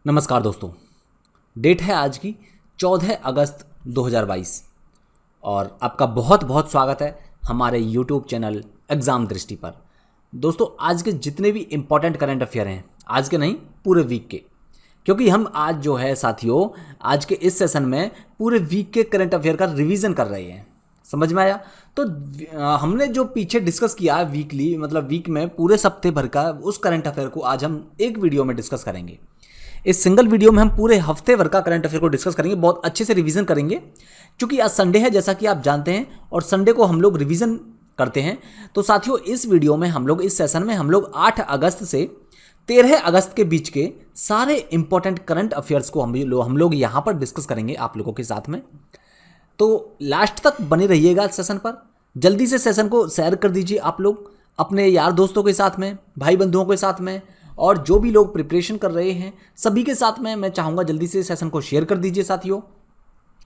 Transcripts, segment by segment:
नमस्कार दोस्तों। डेट है आज की 14 अगस्त 2022 और आपका बहुत बहुत स्वागत है हमारे यूट्यूब चैनल एग्ज़ाम दृष्टि पर। दोस्तों, आज के जितने भी इम्पोर्टेंट करंट अफेयर हैं, आज के नहीं पूरे वीक के, क्योंकि हम आज जो है साथियों आज के इस सेशन में पूरे वीक के करंट अफेयर का रिवीजन कर रहे हैं। समझ में आया? तो हमने जो पीछे डिस्कस किया है वीकली, मतलब वीक में पूरे सप्ताह भर का उस करंट अफेयर को आज हम एक वीडियो में डिस्कस करेंगे। इस सिंगल वीडियो में हम पूरे हफ्ते भर का करंट अफेयर को डिस्कस करेंगे, बहुत अच्छे से रिवीजन करेंगे, क्योंकि आज संडे है जैसा कि आप जानते हैं और संडे को हम लोग रिवीजन करते हैं। तो साथियों, इस वीडियो में हम लोग, इस सेशन में हम लोग 8 अगस्त से 13 अगस्त के बीच के सारे इंपॉर्टेंट करंट अफेयर्स को हम लोग यहाँ पर डिस्कस करेंगे आप लोगों के साथ में। तो लास्ट तक बने रहिएगा सेशन पर। जल्दी से सेशन को शेयर कर दीजिए आप लोग अपने यार दोस्तों के साथ में, भाई बंधुओं के साथ में, और जो भी लोग प्रिपरेशन कर रहे हैं सभी के साथ में मैं चाहूँगा जल्दी से सेशन को शेयर कर दीजिए साथियों।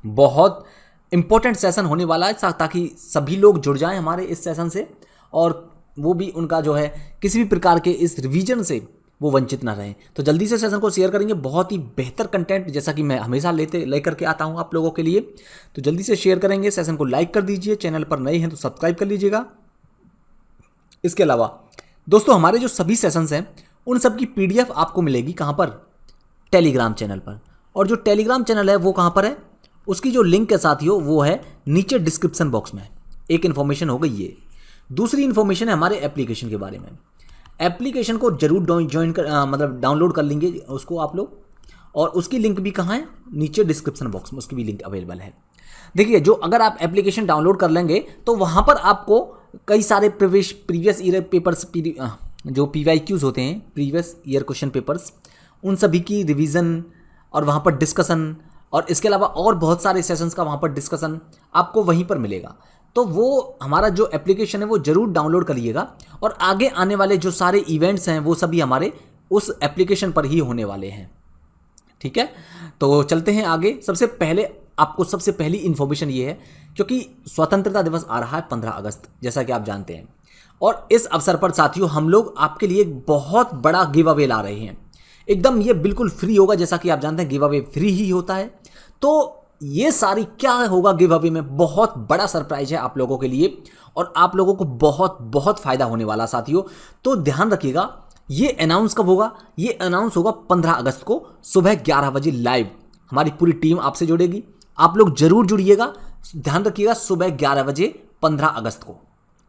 बहुत इंपॉर्टेंट सेशन होने वाला है ताकि सभी लोग जुड़ जाएं हमारे इस सेशन से, और वो भी उनका जो है किसी भी प्रकार के इस रिवीजन से वो वंचित ना रहें। तो जल्दी से सेशन को शेयर करेंगे। बहुत ही बेहतर कंटेंट जैसा कि मैं हमेशा लेकर के आता हूँ आप लोगों के लिए, तो जल्दी से शेयर करेंगे। सेशन को लाइक कर दीजिए, चैनल पर नए हैं तो सब्सक्राइब कर लीजिएगा। इसके अलावा दोस्तों, हमारे जो सभी सेशंस हैं उन सब की पीडीएफ आपको मिलेगी कहाँ पर? टेलीग्राम चैनल पर। और जो टेलीग्राम चैनल है वो कहाँ पर है, उसकी जो लिंक है साथियों वो है नीचे डिस्क्रिप्शन बॉक्स में। एक इन्फॉर्मेशन हो गई ये। दूसरी इन्फॉर्मेशन है हमारे एप्लीकेशन के बारे में। एप्लीकेशन को जरूर मतलब डाउनलोड कर लेंगे उसको आप लोग, और उसकी लिंक भी कहाँ है? नीचे डिस्क्रिप्शन बॉक्स में उसकी भी लिंक अवेलेबल है। देखिए, जो अगर आप एप्लीकेशन डाउनलोड कर लेंगे तो वहाँ पर आपको कई सारे प्रीवियस ईयर पेपर्स, जो PYQs होते हैं, प्रीवियस ईयर क्वेश्चन पेपर्स, उन सभी की रिवीजन और वहाँ पर डिस्कशन, और इसके अलावा और बहुत सारे सेशंस का वहाँ पर डिस्कशन आपको वहीं पर मिलेगा। तो वो हमारा जो एप्लीकेशन है वो ज़रूर डाउनलोड करिएगा, और आगे आने वाले जो सारे इवेंट्स हैं वो सभी हमारे उस एप्लीकेशन पर ही होने वाले हैं। ठीक है, तो चलते हैं आगे। सबसे पहली इन्फॉर्मेशन ये है, क्योंकि स्वतंत्रता दिवस आ रहा है 15 अगस्त जैसा कि आप जानते हैं, और इस अवसर पर साथियों हम लोग आपके लिए एक बहुत बड़ा गिव अवे ला रहे हैं। एकदम ये बिल्कुल फ्री होगा, जैसा कि आप जानते हैं गिव अवे फ्री ही होता है। तो ये सारी क्या होगा गिव अवे में, बहुत बड़ा सरप्राइज है आप लोगों के लिए, और आप लोगों को बहुत बहुत फायदा होने वाला साथियों। तो ध्यान रखिएगा, ये अनाउंस कब होगा? ये अनाउंस होगा 15 अगस्त को सुबह 11 बजे लाइव। हमारी पूरी टीम आपसे जुड़ेगी, आप लोग जरूर जुड़िएगा। ध्यान रखिएगा, सुबह 11 बजे 15 अगस्त को,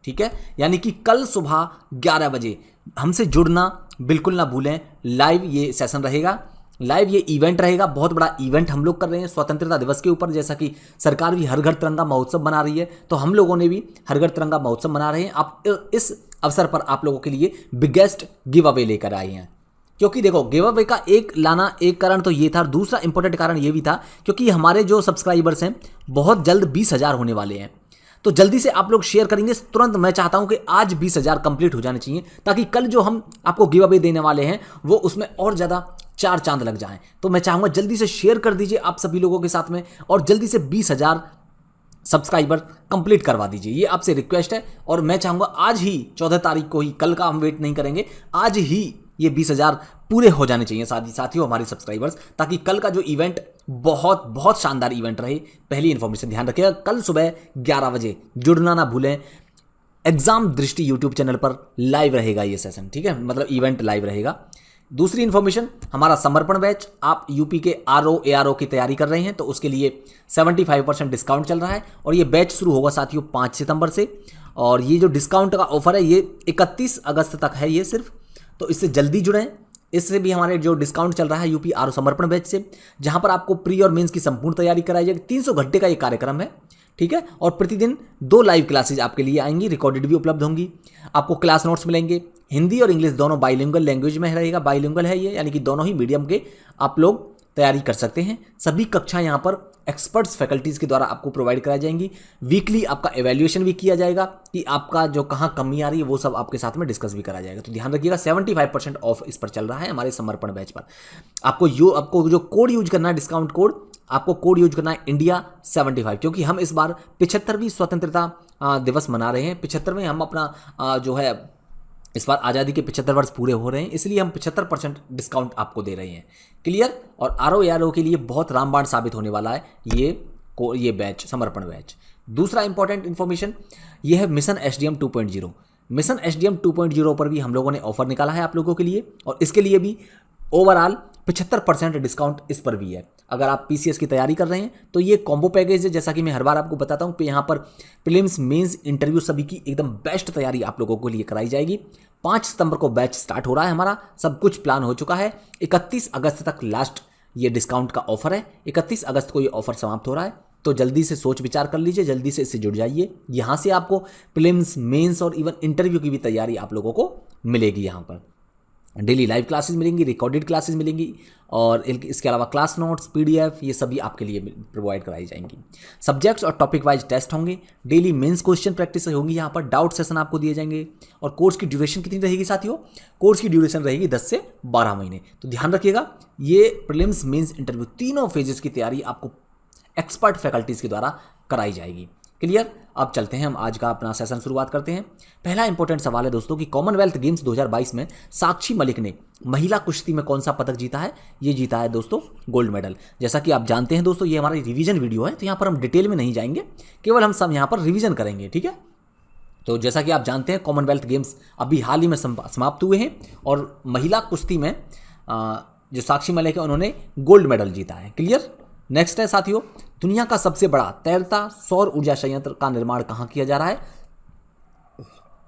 ठीक है, यानी कि कल सुबह 11 बजे हमसे जुड़ना बिल्कुल ना भूलें। लाइव ये सेशन रहेगा, लाइव ये इवेंट रहेगा। बहुत बड़ा इवेंट हम लोग कर रहे हैं स्वतंत्रता दिवस के ऊपर। जैसा कि सरकार भी हर घर तिरंगा महोत्सव मना रही है, तो हम लोगों ने भी हर घर तिरंगा महोत्सव मना रहे हैं। आप इस अवसर पर आप लोगों के लिए बिगेस्ट गिव अवे लेकर आए हैं, क्योंकि देखो गिव अवे का एक कारण तो ये था, दूसरा इंपॉर्टेंट कारण ये भी था क्योंकि हमारे जो सब्सक्राइबर्स हैं बहुत जल्द 20,000 होने वाले हैं। तो जल्दी से आप लोग शेयर करेंगे तुरंत। मैं चाहता हूं कि आज 20,000 कंप्लीट हो जाने चाहिए, ताकि कल जो हम आपको गिव अवे देने वाले हैं वो उसमें और ज़्यादा 4 चांद लग जाएं। तो मैं चाहूँगा जल्दी से शेयर कर दीजिए आप सभी लोगों के साथ में, और जल्दी से 20,000 सब्सक्राइबर कंप्लीट करवा दीजिए। ये आपसे रिक्वेस्ट है, और मैं चाहूँगा आज ही 14 तारीख को ही, कल का हम वेट नहीं करेंगे, आज ही ये 20,000 पूरे हो जाने चाहिए साथियों हमारे सब्सक्राइबर्स, ताकि कल का जो इवेंट बहुत बहुत शानदार इवेंट रहे। पहली इन्फॉर्मेशन ध्यान रखिएगा, कल सुबह 11 बजे जुड़ना ना भूलें। एग्जाम दृष्टि यूट्यूब चैनल पर लाइव रहेगा ये सेशन, ठीक है, मतलब इवेंट लाइव रहेगा। दूसरी इन्फॉर्मेशन, हमारा समर्पण बैच, आप यूपी के ARO की तैयारी कर रहे हैं तो उसके लिए 75% डिस्काउंट चल रहा है, और ये बैच शुरू होगा साथियों 5 सितंबर से। और ये जो डिस्काउंट का ऑफर है ये 31 अगस्त तक है ये सिर्फ, तो इससे जल्दी जुड़ें। इससे भी हमारे जो डिस्काउंट चल रहा है यूपी ARO समर्पण बैच से, जहां पर आपको प्री और मेंस की संपूर्ण तैयारी कराई जाएगी। 300 घंटे का ये कार्यक्रम है, ठीक है, और प्रतिदिन 2 लाइव क्लासेज आपके लिए आएंगी, रिकॉर्डेड भी उपलब्ध होंगी। आपको क्लास नोट्स मिलेंगे, हिंदी और इंग्लिश दोनों बाइलिंगुअल लैंग्वेज में रहेगा। बाइलिंगुअल है ये, यानी कि दोनों ही मीडियम के आप लोग तैयारी कर सकते हैं। सभी कक्षाएं यहाँ पर एक्सपर्ट्स फैकल्टीज़ के द्वारा आपको प्रोवाइड कराई जाएंगी। वीकली आपका एवेल्यूएशन भी किया जाएगा कि आपका जो कहाँ कमी आ रही है वो सब आपके साथ में डिस्कस भी करा जाएगा। तो ध्यान रखिएगा, 75% ऑफ इस पर चल रहा है हमारे समर्पण बैच पर। आपको जो कोड यूज करना है, डिस्काउंट कोड, आपको कोड यूज करना है India75, क्योंकि हम इस बार 75वीं स्वतंत्रता दिवस मना रहे हैं। 75वें हम अपना जो है इस बार आज़ादी के 75 वर्ष पूरे हो रहे हैं, इसलिए हम 75% डिस्काउंट आपको दे रहे हैं। क्लियर। और RO के लिए बहुत रामबाण साबित होने वाला है ये बैच, समर्पण बैच। दूसरा इंपॉर्टेंट इन्फॉर्मेशन ये है मिशन SDM 2.0। मिशन SDM 2.0 पर भी हम लोगों ने ऑफर निकाला है आप लोगों के लिए, और इसके लिए भी ओवरऑल 75% डिस्काउंट इस पर भी है। अगर आप PCS की तैयारी कर रहे हैं तो ये कॉम्बो पैकेज है, जैसा कि मैं हर बार आपको बताता हूँ कि यहाँ पर प्रीलिम्स, मेंस, इंटरव्यू सभी की एकदम बेस्ट तैयारी आप लोगों के लिए कराई जाएगी। 5 सितंबर को बैच स्टार्ट हो रहा है हमारा, सब कुछ प्लान हो चुका है। 31 अगस्त तक लास्ट ये डिस्काउंट का ऑफर है। 31 अगस्त को ये ऑफर समाप्त हो रहा है, तो जल्दी से सोच विचार कर लीजिए, जल्दी से इससे जुड़ जाइए। यहाँ से आपको प्रीलिम्स, मेंस और इवन इंटरव्यू की भी तैयारी आप लोगों को मिलेगी। यहाँ पर डेली लाइव क्लासेस मिलेंगी, रिकॉर्डेड क्लासेस मिलेंगी, और इसके अलावा क्लास नोट्स, PDF ये सभी आपके लिए प्रोवाइड कराई जाएंगी। सब्जेक्ट्स और टॉपिक वाइज टेस्ट होंगे, डेली मेंस क्वेश्चन प्रैक्टिस होगी, यहाँ पर डाउट सेशन आपको दिए जाएंगे। और कोर्स की ड्यूरेशन कितनी रहेगी साथियों? कोर्स की ड्यूरेशन रहेगी 10 से 12 महीने। तो ध्यान रखिएगा, ये प्रीलिम्स, मेंस, इंटरव्यू तीनों फेजेस की तैयारी आपको एक्सपर्ट फैकल्टीज के द्वारा कराई जाएगी। क्लियर। अब चलते हैं, हम आज का अपना सेशन शुरुआत करते हैं। पहला इंपॉर्टेंट सवाल है दोस्तों कि कॉमनवेल्थ गेम्स 2022 में साक्षी मलिक ने महिला कुश्ती में कौन सा पदक जीता है? ये जीता है दोस्तों गोल्ड मेडल। जैसा कि आप जानते हैं दोस्तों, ये हमारी रिवीजन वीडियो है, तो यहाँ पर हम डिटेल में नहीं जाएंगे, केवल हम सब यहाँ पर रिवीजन करेंगे। ठीक है। तो जैसा कि आप जानते हैं, कॉमनवेल्थ गेम्स अभी हाल ही में समाप्त हुए हैं, और महिला कुश्ती में जो साक्षी मलिक है उन्होंने गोल्ड मेडल जीता है। क्लियर। नेक्स्ट है साथियों, दुनिया का सबसे बड़ा तैरता सौर ऊर्जा संयंत्र का निर्माण कहाँ किया जा रहा है?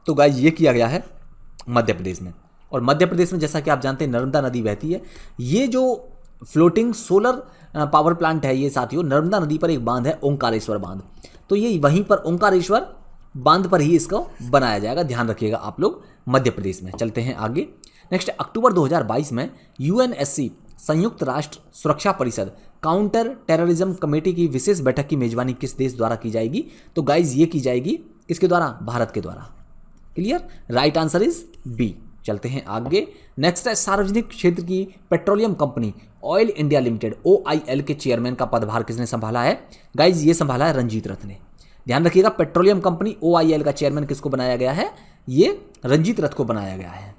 तो गाइस ये किया गया है मध्य प्रदेश में। और मध्य प्रदेश में जैसा कि आप जानते हैं नर्मदा नदी बहती है। ये जो फ्लोटिंग सोलर पावर प्लांट है ये साथियों, नर्मदा नदी पर एक बांध है, ओंकारेश्वर बांध। तो ये वहीं पर ओंकारेश्वर बांध पर ही इसको बनाया जाएगा, ध्यान रखिएगा आप लोग, मध्य प्रदेश में। चलते हैं आगे। नेक्स्ट, अक्टूबर 2022 में UNSC संयुक्त राष्ट्र सुरक्षा परिषद काउंटर टेररिज्म कमेटी की विशेष बैठक की मेजबानी किस देश द्वारा की जाएगी? तो गाइज ये की जाएगी किसके द्वारा? भारत के द्वारा। Clear. Right answer is B। चलते हैं आगे। नेक्स्ट है, सार्वजनिक क्षेत्र की petroleum company oil India limited OIL के चेयरमैन का पदभार किसने संभाला है? गाइज ये संभाला है रंजीत रथ ने। ध्यान रखिएगा, पेट्रोलियम कंपनी OIL का चेयरमैन किसको बनाया गया है? ये रंजीत रथ को बनाया गया है।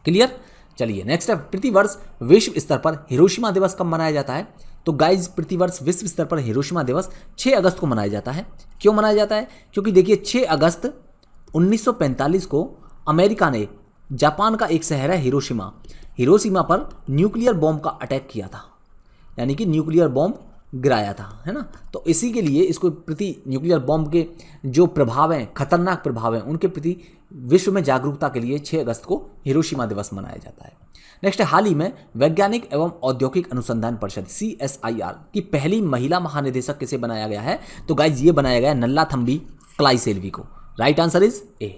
क्लियर। चलिए नेक्स्ट है, प्रतिवर्ष विश्व स्तर पर हिरोशिमा दिवस कब मनाया जाता है? तो गाइज प्रतिवर्ष विश्व स्तर पर हिरोशिमा दिवस 6 अगस्त को मनाया जाता है। क्यों मनाया जाता है? क्योंकि देखिए 6 अगस्त 1945 को अमेरिका ने जापान का एक शहर है हिरोशिमा पर न्यूक्लियर बॉम्ब का अटैक किया था, यानी कि न्यूक्लियर बॉम्ब गिराया था, है ना। तो इसी के लिए इसको प्रति न्यूक्लियर बॉम्ब के जो प्रभाव हैं, खतरनाक प्रभाव हैं, उनके प्रति विश्व में जागरूकता के लिए 6 अगस्त को हिरोशिमा दिवस मनाया जाता है। नेक्स्ट, हाल ही में वैज्ञानिक एवं औद्योगिक अनुसंधान परिषद CSIR की पहली महिला महानिदेशक किसे बनाया गया है? तो गाइज ये बनाया गया नल्लाथम्बी क्लाइसेल्वी को। Right answer is A।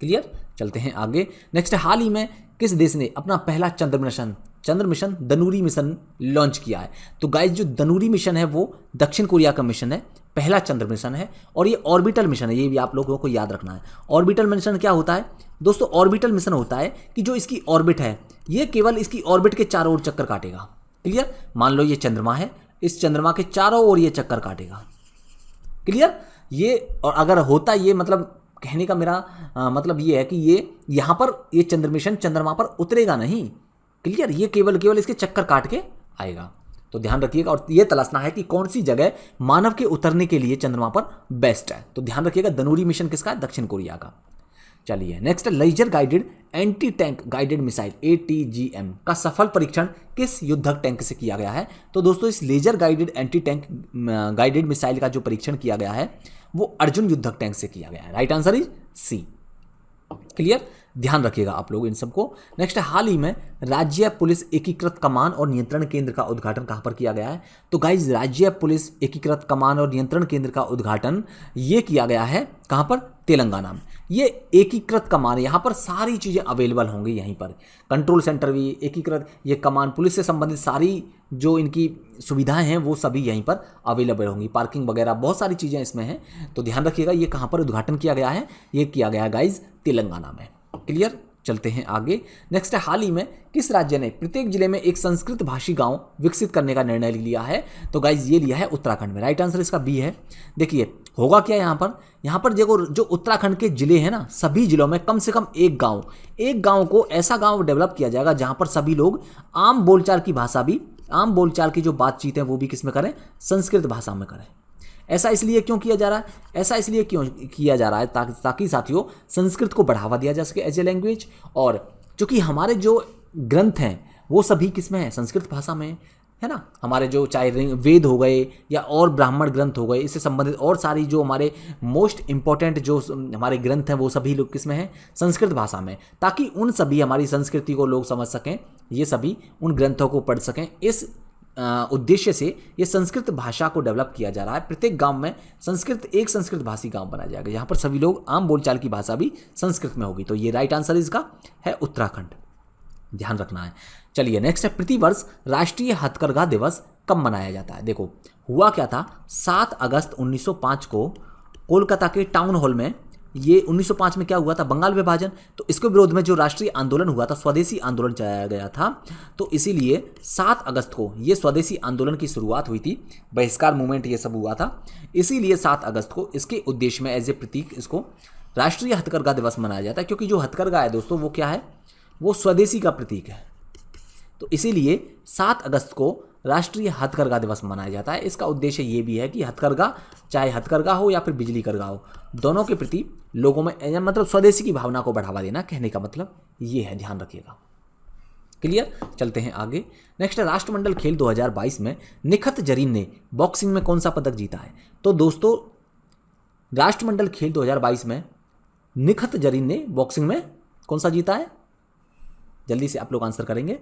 Clear. चलते हैं आगे। नेक्स्ट, हाल ही में किस देश ने अपना पहला चंद्र मिशन दनूरी मिशन लॉन्च किया है? तो गाइज जो दनूरी मिशन है वो दक्षिण कोरिया का मिशन है, पहला चंद्र मिशन है, और ये ऑर्बिटल मिशन है, ये भी आप लोगों को याद रखना है। ऑर्बिटल मिशन क्या होता है दोस्तों? ऑर्बिटल मिशन होता है कि जो इसकी ऑर्बिट है ये केवल इसकी ऑर्बिट के चारों ओर चक्कर काटेगा। क्लियर। मान लो ये चंद्रमा है, इस चंद्रमा के चारों ओर ये चक्कर काटेगा। क्लियर। ये और अगर होता ये, मतलब कहने का मेरा मतलब ये है कि ये यहाँ पर ये चंद्र मिशन चंद्रमा पर उतरेगा नहीं। क्लियर। ये केवल इसके चक्कर काट के आएगा। तो ध्यान रखिएगा, और ये तलाशना है कि कौन सी जगह मानव के उतरने के लिए चंद्रमा पर बेस्ट है। तो ध्यान रखिएगा, दनूरी मिशन किसका है? दक्षिण कोरिया का। चलिए next, laser guided anti tank guided missile ATGM का सफल परीक्षण किस युद्धक टैंक से किया गया है? तो दोस्तों इस laser guided anti tank guided missile का जो परीक्षण किया गया है वो अर्जुन युद्धक टैंक से किया गया है। Right answer is C। Clear. ध्यान रखिएगा आप लोग इन सबको। नेक्स्ट, हाल ही में राज्य पुलिस एकीकृत कमान और नियंत्रण केंद्र का उद्घाटन कहां पर किया गया है? तो गाइज राज्य पुलिस एकीकृत कमान और नियंत्रण केंद्र का उद्घाटन ये किया गया है कहां पर? तेलंगाना में। ये एकीकृत कमान, यहाँ पर सारी चीज़ें अवेलेबल होंगी, यहीं पर कंट्रोल सेंटर भी एकीकृत, ये कमान पुलिस से संबंधित सारी जो इनकी सुविधाएं हैं वो सभी यहीं पर अवेलेबल होंगी, पार्किंग वगैरह बहुत सारी चीज़ें इसमें हैं। तो ध्यान रखिएगा, ये कहाँ पर उद्घाटन किया गया है? ये किया गया है गाइज तेलंगाना में। क्लियर। चलते हैं आगे। नेक्स्ट है, हाल ही में किस राज्य ने प्रत्येक जिले में एक संस्कृत भाषी गांव विकसित करने का निर्णय लिया है? तो गाइज ये लिया है उत्तराखंड में। राइट आंसर इसका B है। देखिए होगा क्या यहाँ पर देखो, जो उत्तराखंड के जिले हैं ना, सभी जिलों में कम से कम एक गांव को ऐसा गांव डेवलप किया जाएगा जहां पर सभी लोग आम बोलचाल की जो बातचीत है वो भी किस में करें, संस्कृत भाषा में करें। ऐसा इसलिए क्यों किया जा रहा है, ताकि साथियों संस्कृत को बढ़ावा दिया जा सके एज ए लैंग्वेज। और चूंकि हमारे जो ग्रंथ हैं वो सभी किस में है, संस्कृत भाषा में है ना। हमारे जो चाहे वेद हो गए या और ब्राह्मण ग्रंथ हो गए, इससे संबंधित और सारी जो हमारे मोस्ट इंपॉर्टेंट जो हमारे ग्रंथ हैं वो सभी लोग किस में हैं, संस्कृत भाषा में, ताकि उन सभी हमारी संस्कृति को लोग समझ सकें, ये सभी उन ग्रंथों को पढ़ सकें। इस उद्देश्य से ये संस्कृत भाषा को डेवलप किया जा रहा है। प्रत्येक गांव में एक संस्कृत भाषी गांव बनाया जाएगा, यहाँ पर सभी लोग आम बोलचाल की भाषा भी संस्कृत में होगी। तो ये राइट आंसर इसका है उत्तराखंड, ध्यान रखना है। चलिए नेक्स्ट है, प्रतिवर्ष राष्ट्रीय हथकरघा दिवस कब मनाया जाता है। देखो हुआ क्या था, 7 अगस्त 1905 को कोलकाता के टाउन हॉल में, ये 1905 में क्या हुआ था, बंगाल विभाजन, तो इसके विरोध में जो राष्ट्रीय आंदोलन हुआ था, स्वदेशी आंदोलन चलाया गया था। तो इसीलिए 7 अगस्त को ये स्वदेशी आंदोलन की शुरुआत हुई थी, बहिष्कार मूवमेंट ये सब हुआ था, इसीलिए 7 अगस्त को इसके उद्देश्य में एज ए प्रतीक इसको राष्ट्रीय हथकरघा दिवस मनाया जाता है। क्योंकि जो हथकरघा है दोस्तों वो क्या है, वो स्वदेशी का प्रतीक है। तो इसीलिए 7 अगस्त को राष्ट्रीय हथकरघा दिवस मनाया जाता है। इसका उद्देश्य ये भी है कि हथकरघा, चाहे हथकरघा हो या फिर बिजली करघा हो, दोनों के प्रति लोगों में मतलब स्वदेशी की भावना को बढ़ावा देना, कहने का मतलब ये है, ध्यान रखिएगा। क्लियर, चलते हैं आगे। नेक्स्ट है, राष्ट्रमंडल खेल 2022 में निखत जरीन ने बॉक्सिंग में कौन सा पदक जीता है। तो दोस्तों राष्ट्रमंडल खेल 2022 में निखत जरीन ने बॉक्सिंग में कौन सा जीता है, जल्दी से आप लोग आंसर करेंगे।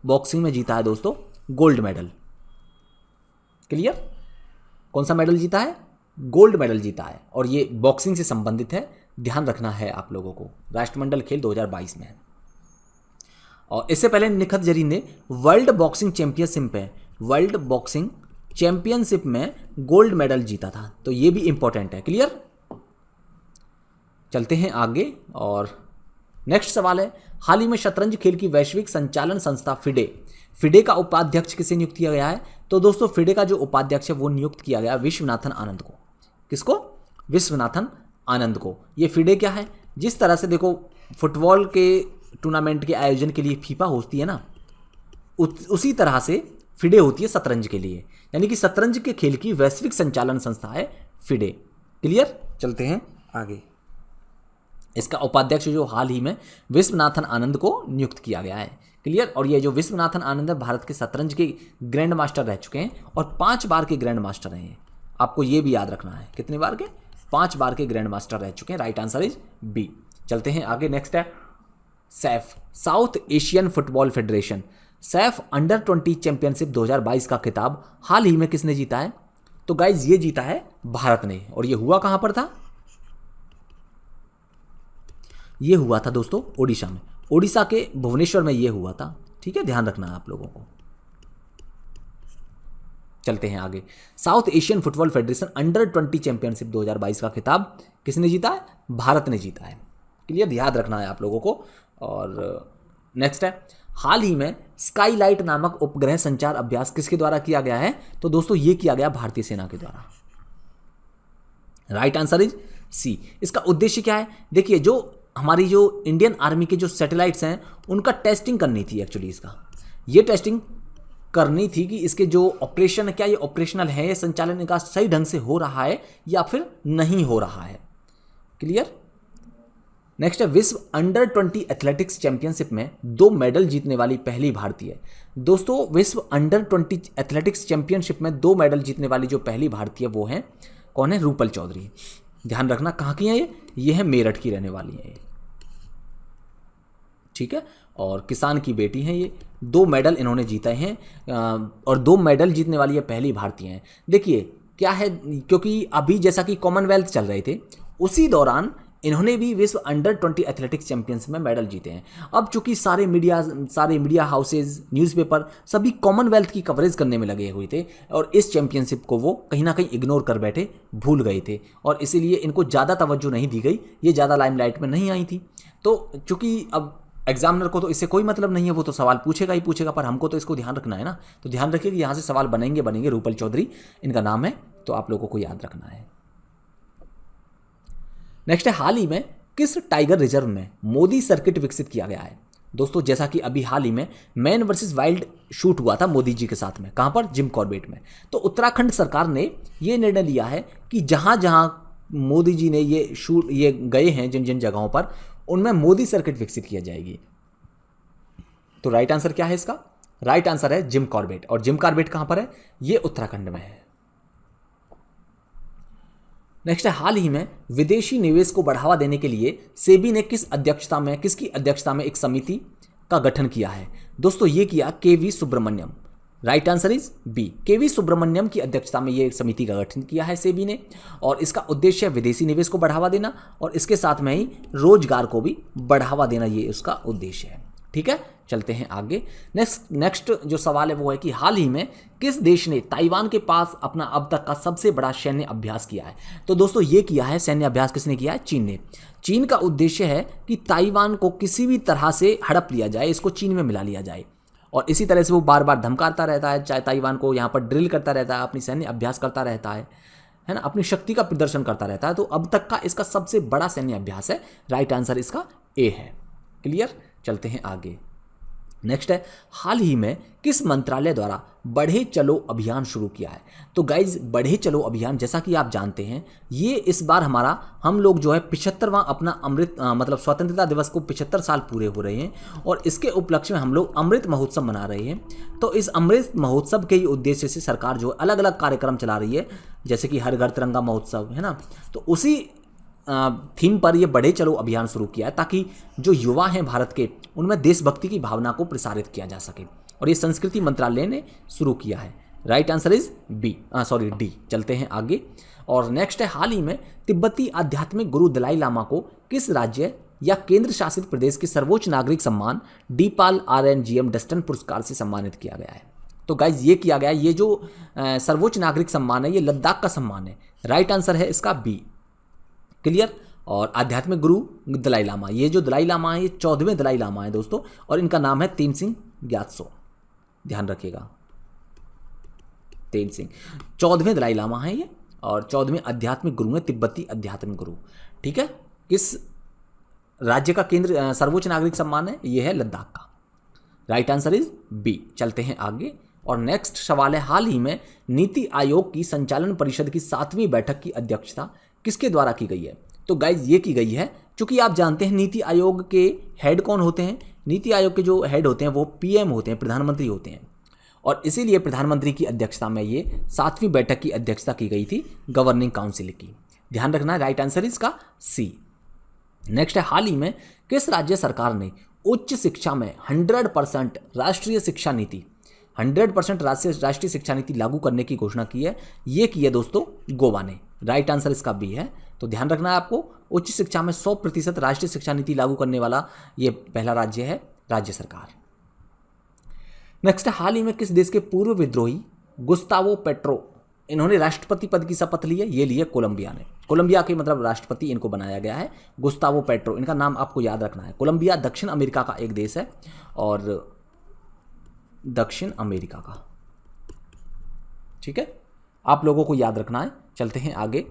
बॉक्सिंग में जीता है दोस्तों गोल्ड मेडल। क्लियर, कौन सा मेडल जीता है, गोल्ड मेडल जीता है, और ये बॉक्सिंग से संबंधित है, ध्यान रखना है आप लोगों को, राष्ट्रमंडल खेल 2022 में। और इससे पहले निखत जरीन ने वर्ल्ड बॉक्सिंग चैंपियनशिप में गोल्ड मेडल जीता था, तो ये भी इंपॉर्टेंट है। क्लियर, चलते हैं आगे। और नेक्स्ट सवाल है, हाल ही में शतरंज खेल की वैश्विक संचालन संस्था फिडे का उपाध्यक्ष किसे नियुक्त किया गया है। तो दोस्तों फिडे का जो उपाध्यक्ष है वो नियुक्त किया गया विश्वनाथन आनंद को। किसको, विश्वनाथन आनंद को। ये फिडे क्या है, जिस तरह से देखो फुटबॉल के टूर्नामेंट के आयोजन के लिए फीफा होती है ना, उसी तरह से फिडे होती है शतरंज के लिए, यानी कि शतरंज के खेल की वैश्विक संचालन संस्था है फिडे। क्लियर, चलते हैं आगे। इसका उपाध्यक्ष जो हाल ही में विश्वनाथन आनंद को नियुक्त किया गया है। क्लियर, और ये जो विश्वनाथन आनंद है भारत के शतरंज के ग्रैंड मास्टर रह चुके हैं और 5 बार के ग्रैंड मास्टर हैं। आपको ये भी याद रखना है, कितने बार के, 5 बार के ग्रैंड मास्टर रह चुके हैं। Right answer is B. चलते हैं आगे। नेक्स्ट है SAFF, South Asian Football Federation SAFF under 20 championship 2022 का खिताब हाल ही में किसने जीता है। तो गाइज ये जीता है भारत ने, और ये हुआ कहां पर था, ये हुआ था दोस्तों ओडिशा में, ओडिशा के भुवनेश्वर में ये हुआ था। ठीक है, ध्यान रखना है आप लोगों को। चलते हैं आगे। South Asian Football federation under 20 championship 2022 का खिताब किसने जीता है, भारत ने जीता है। क्लियर, याद रखना है आप लोगों को। और नेक्स्ट है, हाल ही में स्काईलाइट नामक उपग्रह संचार अभ्यास किसके द्वारा किया गया है। तो दोस्तों ये किया गया भारतीय सेना के द्वारा। Right answer is C. इसका उद्देश्य क्या है, देखिए जो हमारी जो इंडियन आर्मी के जो सैटेलाइट्स हैं उनका टेस्टिंग करनी थी। एक्चुअली इसका ये टेस्टिंग करनी थी कि इसके जो ऑपरेशन है, क्या ये ऑपरेशनल है, ये संचालन इनका सही ढंग से हो रहा है या फिर नहीं हो रहा है। क्लियर, नेक्स्ट है, विश्व अंडर 20 एथलेटिक्स चैंपियनशिप में 2 मेडल जीतने वाली पहली भारतीय। दोस्तों विश्व अंडर 20 एथलेटिक्स चैंपियनशिप में 2 मेडल जीतने वाली जो पहली भारतीय वो है कौन है, रूपल चौधरी। ध्यान रखना कहाँ की है ये है मेरठ की रहने वाली है ये। ठीक है, और किसान की बेटी हैं ये। 2 मेडल इन्होंने जीते हैं और 2 मेडल जीतने वाली ये पहली भारतीय हैं। देखिए क्या है, क्योंकि अभी जैसा कि कॉमनवेल्थ चल रहे थे उसी दौरान इन्होंने भी विश्व अंडर 20 एथलेटिक्स चैंपियनशिप में मेडल जीते हैं। अब चूंकि सारे मीडिया हाउसेज, न्यूज़पेपर सभी कॉमनवेल्थ की कवरेज करने में लगे हुए थे और इस चैंपियनशिप को वो कहीं ना कहीं इग्नोर कर बैठे, भूल गए थे, और इसीलिए इनको ज़्यादा तवज्जो नहीं दी गई, ये ज़्यादा लाइमलाइट में नहीं आई थी। तो चूंकि अब एग्जामिनर को तो इससे कोई मतलब नहीं है, वो तो सवाल पूछेगा ही पूछेगा, पर हमको तो इसको ध्यान रखना है ना। तो ध्यान रखिए कि यहाँ से सवाल बनेंगे। रूपल चौधरी इनका नाम है, तो आप लोगों को याद रखना है। नेक्स्ट है, हाल ही में किस टाइगर रिजर्व में मोदी सर्किट विकसित किया गया है? दोस्तों जैसा कि अभी हाल ही में मैन वर्सेस वाइल्ड शूट हुआ था मोदी जी के साथ में, कहां पर? जिम कॉर्बेट में। तो उत्तराखंड सरकार ने ये निर्णय लिया है कि जहां जहां मोदी जी ने ये गए हैं, जिन जिन जगहों पर, उनमें मोदी सर्किट विकसित किया जाएगी। तो राइट आंसर क्या है इसका? राइट आंसर है जिम कॉर्बेट। और जिम कॉर्बेट कहां पर है? ये उत्तराखंड में है। नेक्स्ट है, हाल ही में विदेशी निवेश को बढ़ावा देने के लिए सेबी ने किसकी अध्यक्षता में एक समिति का गठन किया है? दोस्तों ये किया KV Subramanian. Right answer is B, KV Subramanian की अध्यक्षता में ये समिति का गठन किया है सेबी ने, और इसका उद्देश्य है विदेशी निवेश को बढ़ावा देना और इसके साथ में ही रोजगार को भी बढ़ावा देना, ये उसका उद्देश्य है। ठीक है, चलते हैं आगे। नेक्स्ट जो सवाल है वो है कि हाल ही में किस देश ने ताइवान के पास अपना अब तक का सबसे बड़ा सैन्य अभ्यास किया है? तो दोस्तों ये किया है सैन्य अभ्यास, किसने किया है? चीन ने। चीन का उद्देश्य है कि ताइवान को किसी भी तरह से हड़प लिया जाए, इसको चीन में मिला लिया जाए, और इसी तरह से वो बार बार धमकाता रहता है, चाहे ताइवान को यहाँ पर ड्रिल करता रहता है, अपनी सैन्य अभ्यास करता रहता है ना, अपनी शक्ति का प्रदर्शन करता रहता है। तो अब तक का इसका सबसे बड़ा सैन्य अभ्यास है। राइट आंसर इसका ए है। क्लियर, चलते हैं आगे। नेक्स्ट है, हाल ही में किस मंत्रालय द्वारा बढ़े चलो अभियान शुरू किया है? तो गाइज बढ़े चलो अभियान, जैसा कि आप जानते हैं, ये इस बार हम लोग जो है 75वां अपना मतलब स्वतंत्रता दिवस को 75 साल पूरे हो रहे हैं, और इसके उपलक्ष्य में हम लोग अमृत महोत्सव मना रहे हैं। तो इस अमृत महोत्सव के ही उद्देश्य से सरकार जो अलग अलग कार्यक्रम चला रही है, जैसे कि हर घर तिरंगा महोत्सव है ना, तो उसी थीम पर यह बढ़े चलो अभियान शुरू किया है, ताकि जो युवा हैं भारत के, उनमें देशभक्ति की भावना को प्रसारित किया जा सके, और ये संस्कृति मंत्रालय ने शुरू किया है। Right answer is D. चलते हैं आगे। और नेक्स्ट है, हाल ही में तिब्बती आध्यात्मिक गुरु दलाई लामा को किस राज्य या केंद्र शासित प्रदेश के सर्वोच्च नागरिक सम्मान डीपाल RNGM डस्टन पुरस्कार से सम्मानित किया गया है? तो गाइज ये किया गया, ये जो सर्वोच्च नागरिक सम्मान है, ये लद्दाख का सम्मान है। राइट आंसर है इसका बी। क्लियर। और आध्यात्मिक गुरु दलाई लामा, ये जो दलाई लामा है, ये 14वें दलाई लामा है दोस्तों, और इनका नाम है तेनसिंग ग्यात्सो। ध्यान रखिएगा, तेनसिंग 14वें दलाई लामा है ये, और 14वें आध्यात्मिक गुरु है, तिब्बती आध्यात्मिक गुरु। ठीक है, किस राज्य का केंद्र सर्वोच्च नागरिक सम्मान है? ये है लद्दाख का। Right answer is B. चलते हैं आगे। और नेक्स्ट सवाल है, हाल ही में नीति आयोग की संचालन परिषद की 7वीं बैठक की अध्यक्षता किसके द्वारा की गई है? तो गाइज ये की गई है, चूंकि आप जानते हैं नीति आयोग के हेड कौन होते हैं? नीति आयोग के जो हेड होते हैं वो PM होते हैं, प्रधानमंत्री होते हैं, और इसीलिए प्रधानमंत्री की अध्यक्षता में ये 7वीं बैठक की अध्यक्षता की गई थी गवर्निंग काउंसिल की। ध्यान रखना है। राइट आंसर इसका सी। नेक्स्ट है, हाल ही में किस राज्य सरकार ने उच्च शिक्षा में 100% राष्ट्रीय शिक्षा नीति 100% राष्ट्रीय शिक्षा नीति लागू करने की घोषणा की है? ये की है दोस्तों गोवा ने। राइट आंसर इसका बी है। तो ध्यान रखना है आपको, उच्च शिक्षा में 100% राष्ट्रीय शिक्षा नीति लागू करने वाला ये पहला राज्य है राज्य सरकार। नेक्स्ट, हाल ही में किस देश के पूर्व विद्रोही गुस्तावो पेट्रो, इन्होंने राष्ट्रपति पद की शपथ ली है? ये लिए कोलंबिया ने। कोलंबिया के मतलब राष्ट्रपति इनको बनाया गया है गुस्तावो पेट्रो। इनका नाम आपको याद रखना है। कोलंबिया दक्षिण अमेरिका का एक देश है, और दक्षिण अमेरिका का। ठीक है, आप लोगों को याद रखना है। चलते हैं आगे।